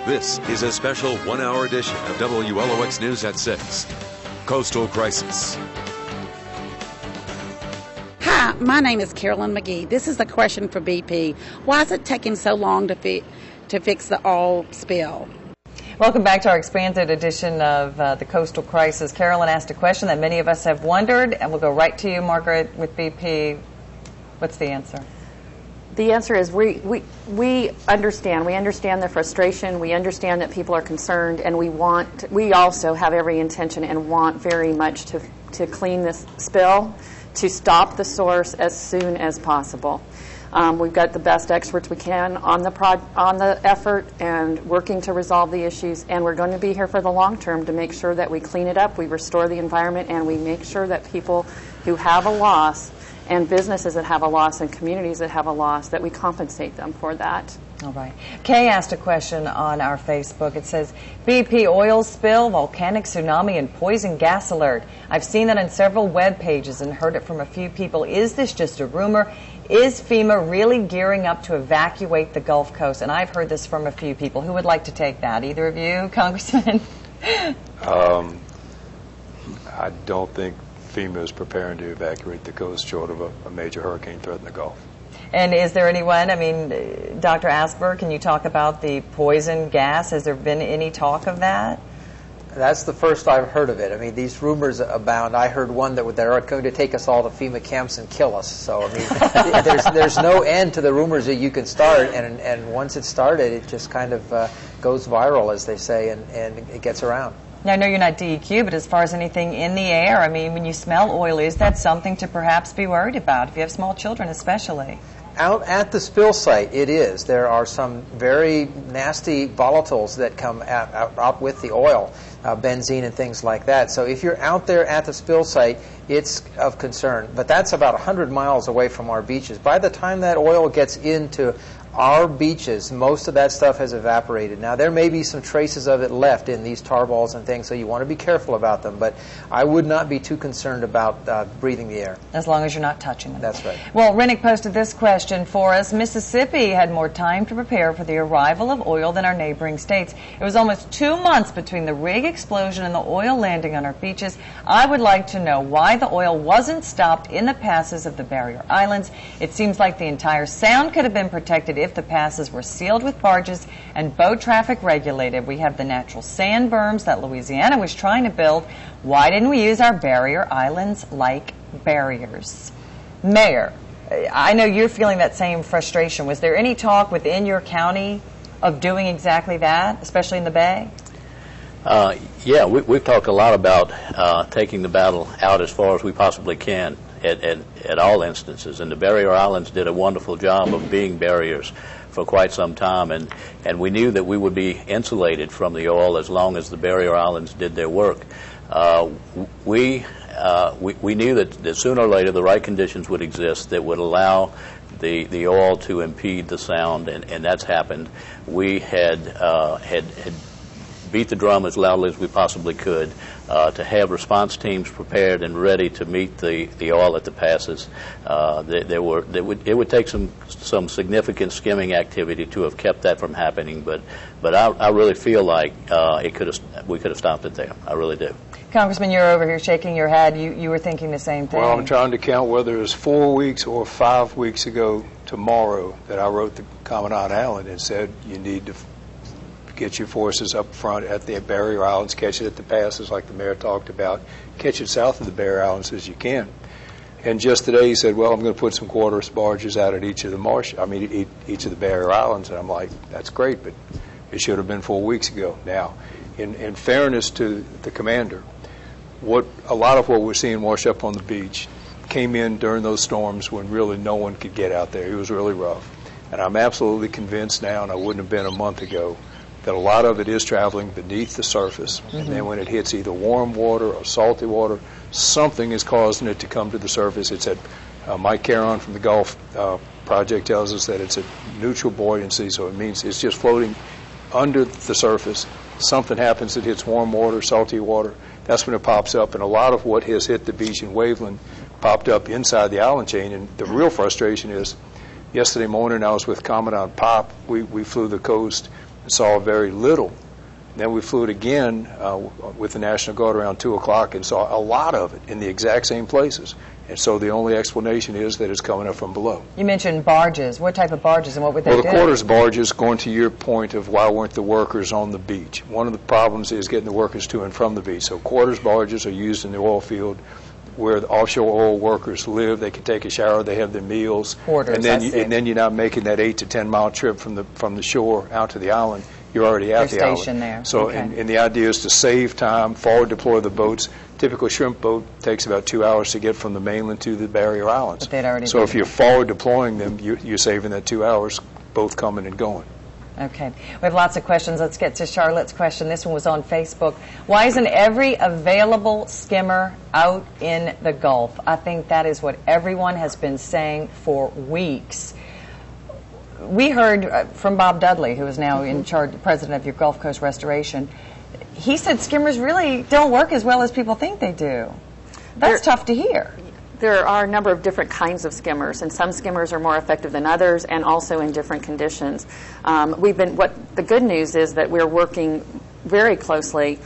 This is a special one-hour edition of WLOX News at 6. Coastal Crisis. Hi, my name is Carolyn McGee. This is a question for BP. Why is it taking so long to fix the oil spill? Welcome back to our expanded edition of the Coastal Crisis. Carolyn asked a question that many of us have wondered, and we'll go right to you, Margaret, with BP. What's the answer? The answer is we understand. We understand the frustration. We understand that people are concerned, and we also have every intention and want very much to clean this spill, to stop the source as soon as possible. We've got the best experts we can on the effort and working to resolve the issues, and we're going to be here for the long term to make sure that we clean it up, we restore the environment, and we make sure that people who have a loss and businesses that have a loss and communities that have a loss, that we compensate them for that. All right. Kay asked a question on our Facebook. It says, BP oil spill, volcanic tsunami, and poison gas alert. I've seen that on several web pages and heard it from a few people. Is this just a rumor? Is FEMA really gearing up to evacuate the Gulf Coast? And I've heard this from a few people. Who would like to take that? Either of you, Congressman? I don't think FEMA is preparing to evacuate the coast short of a major hurricane threat in the Gulf. And is there anyone, I mean, Dr. Asper, can you talk about the poison gas? Has there been any talk of that? That's the first I've heard of it. I mean, these rumors abound. I heard one that they're going to take us all to FEMA camps and kill us. So, I mean, there's no end to the rumors that you can start, and once it's started, it just kind of goes viral, as they say, and it gets around. Now, I know you're not DEQ, but as far as anything in the air, I mean, when you smell oil, is that something to perhaps be worried about, if you have small children especially? Out at the spill site, it is. There are some very nasty volatiles that come out with the oil, benzene and things like that. So if you're out there at the spill site, it's of concern. But that's about 100 miles away from our beaches. By the time that oil gets into our beaches, most of that stuff has evaporated. Now, there may be some traces of it left in these tar balls and things, so you want to be careful about them. But I would not be too concerned about breathing the air. As long as you're not touching them. That's right. Well, Rennick posted this question for us. Mississippi had more time to prepare for the arrival of oil than our neighboring states. It was almost 2 months between the rig explosion and the oil landing on our beaches. I would like to know why the oil wasn't stopped in the passes of the barrier islands. It seems like the entire sound could have been protected if the passes were sealed with barges and boat traffic regulated. We have the natural sand berms that Louisiana was trying to build. Why didn't we use our barrier islands like barriers? Mayor, I know you're feeling that same frustration. Was there any talk within your county of doing exactly that, especially in the Bay? Yeah, we've talked a lot about taking the battle out as far as we possibly can at all instances, and the barrier islands did a wonderful job of being barriers for quite some time, and we knew that we would be insulated from the oil as long as the barrier islands did their work. We knew that sooner or later the right conditions would exist that would allow the oil to impede the sound, and that's happened. We had beat the drum as loudly as we possibly could to have response teams prepared and ready to meet the oil at the passes. It would take some significant skimming activity to have kept that from happening, but I really feel like we could have stopped it there. I really do. Congressman, you're over here shaking your head. You were thinking the same thing. Well, I'm trying to count whether it was 4 weeks or 5 weeks ago tomorrow that I wrote the Commandant Allen and said you need to get your forces up front at the barrier islands, catch it at the passes like the mayor talked about, catch it south of the barrier islands as you can. And just today he said, well, I'm going to put some quarter barges out at each of the barrier islands. And I'm like, that's great, but it should have been 4 weeks ago. Now, in fairness to the commander, a lot of what we're seeing wash up on the beach came in during those storms when really no one could get out there. It was really rough. And I'm absolutely convinced now, and I wouldn't have been a month ago, that a lot of it is traveling beneath the surface. Mm-hmm. And then when it hits either warm water or salty water, something is causing it to come to the surface. It's at Mike Caron from the Gulf Project tells us that it's a neutral buoyancy, so it means it's just floating under the surface. Something happens that hits warm water, salty water, that's when it pops up. And a lot of what has hit the beach in Waveland popped up inside the island chain. And the real frustration is, yesterday morning I was with Commandant Pop. We flew the coast, and saw very little. Then we flew it again with the National Guard around 2 o'clock and saw a lot of it in the exact same places. And so the only explanation is that it's coming up from below. You mentioned barges. What type of barges and what would they do? Well, the quarters barges, going to your point of why weren't the workers on the beach. One of the problems is getting the workers to and from the beach. So quarters barges are used in the oil field where the offshore oil workers live. They can take a shower, they have their meals. Quarters, and then you're not making that 8 to 10 mile trip from the shore out to the island. You're already at the island. Stationed there. So, okay. and the idea is to save time, forward deploy the boats. Typical shrimp boat takes about 2 hours to get from the mainland to the barrier islands. But they'd already so if you're forward deploying them, you're saving that 2 hours, both coming and going. Okay. We have lots of questions. Let's get to Charlotte's question. This one was on Facebook. Why isn't every available skimmer out in the Gulf? I think that is what everyone has been saying for weeks. We heard from Bob Dudley, who is now in charge, president of your Gulf Coast Restoration. He said skimmers really don't work as well as people think they do. That's tough to hear. There are a number of different kinds of skimmers, and some skimmers are more effective than others, and also in different conditions. The good news is that we're working very closely.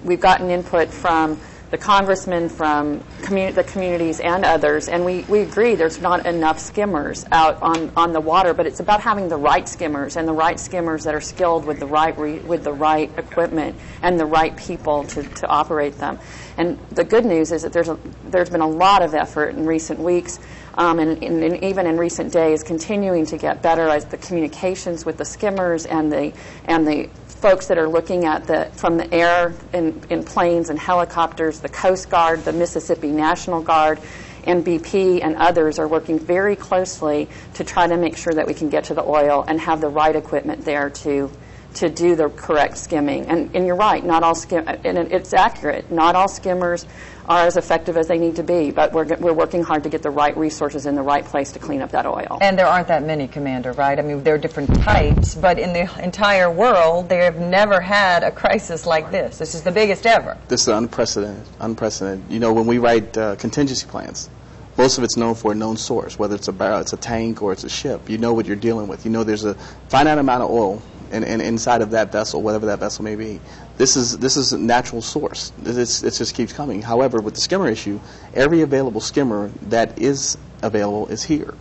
We've gotten input from the Congressman, from the communities and others, and we agree there's not enough skimmers out on the water, but it's about having the right skimmers, and the right skimmers that are skilled with the right equipment and the right people to operate them. And the good news is that there's been a lot of effort in recent weeks, and even in recent days, continuing to get better as the communications with the skimmers and the folks that are looking at from the air in planes and helicopters, the Coast Guard, the Mississippi National Guard, and BP and others are working very closely to try to make sure that we can get to the oil and have the right equipment there to do the correct skimming. And you're right, not all and it's accurate. Not all skimmers are as effective as they need to be, but we're working hard to get the right resources in the right place to clean up that oil. And there aren't that many, Commander, right? I mean, there are different types, but in the entire world, they have never had a crisis like this. This is the biggest ever. This is unprecedented. You know, when we write contingency plans, most of it's known for a known source, whether it's a barrel, it's a tank, or it's a ship. You know what you're dealing with. You know there's a finite amount of oil and inside of that vessel, whatever that vessel may be. This is a natural source. It just keeps coming. However, with the skimmer issue, every available skimmer that is available is here.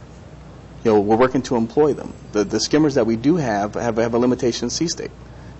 You know, we're working to employ them. The skimmers that we do have a limitation in sea state.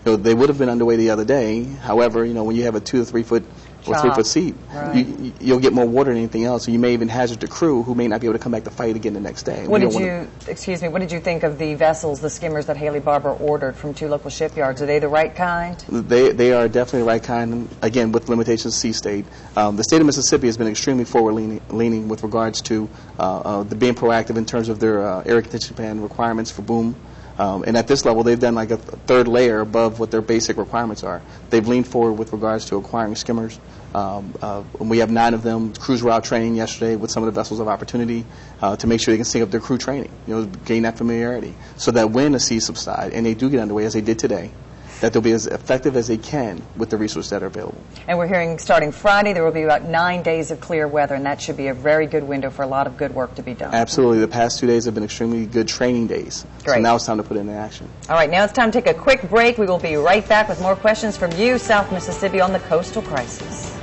You know, they would have been underway the other day. However, you know, when you have a 2 to 3 foot or 3 foot seat, right, you'll get more water than anything else. So you may even hazard the crew who may not be able to come back to fight again the next day. What did you think of the vessels, the skimmers that Haley Barbour ordered from 2 local shipyards? Are they the right kind? They are definitely the right kind, again, with limitations sea state. The state of Mississippi has been extremely forward-leaning with regards to being proactive in terms of their area contingency plan requirements for boom. And at this level, they've done like a third layer above what their basic requirements are. They've leaned forward with regards to acquiring skimmers. We have 9 of them. Crews were out training yesterday with some of the vessels of opportunity to make sure they can sync up their crew training, you know, gain that familiarity, so that when the seas subside, and they do get underway, as they did today, that they'll be as effective as they can with the resources that are available. And we're hearing starting Friday there will be about 9 days of clear weather, and that should be a very good window for a lot of good work to be done. Absolutely. The past 2 days have been extremely good training days. Great. So now it's time to put it into action. All right, now it's time to take a quick break. We will be right back with more questions from you, South Mississippi, on the coastal crisis.